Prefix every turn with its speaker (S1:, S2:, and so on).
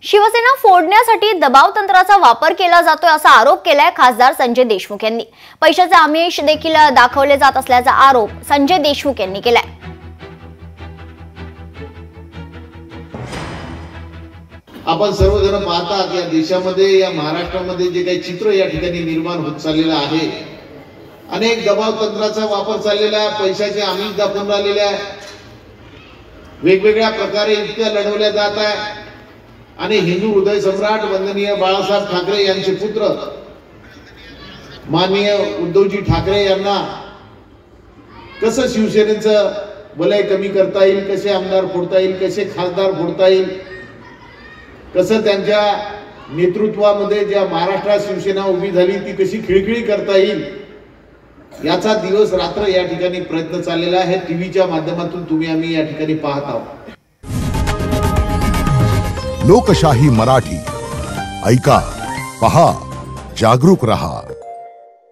S1: शिवसेना फोडण्यासाठी दबाव तंत्राचा वापर केला जातोय असा आरोप केलाय खासदार संजय देशमुख यांनी। पैशाचे आमिष देखील दाखवले जात असल्याचा आरोप संजय देशमुख यांनी केलाय।
S2: आपण सर्वजण पाहता की या देशामध्ये या महाराष्ट्रामध्ये जे काही चित्र या ठिकाणी निर्माण होत चाललेलं आहे, अनेक दबाव तंत्राचा वापर चाललेला आहे, पैशाचे आमिष दाखवून राहिलेले आहे, वेगवेगळ्या प्रकारे युक्त्या लढवल्या जात आहे आणि हिंदू हृदय सम्राट वंदनीय बाळासाहेब ठाकरे यांचे पुत्र माननीय उद्धवजी ठाकरे यांना कसं शिवसेनेचं वलय कमी करता येईल, कसे आमदार फोडता येईल, कसे खासदार फोडता येईल, कसं त्यांच्या नेतृत्वामध्ये ज्या महाराष्ट्रात शिवसेना उभी झाली ती कशी खिळखिळी करता येईल, याचा दिवस रात्र या ठिकाणी प्रयत्न चाललेला आहे। टीव्हीच्या माध्यमातून तुम्ही आम्ही या ठिकाणी पाहत आहोत।
S3: लोकशाही मराठी ऐका, पहा, जागरूक रहा।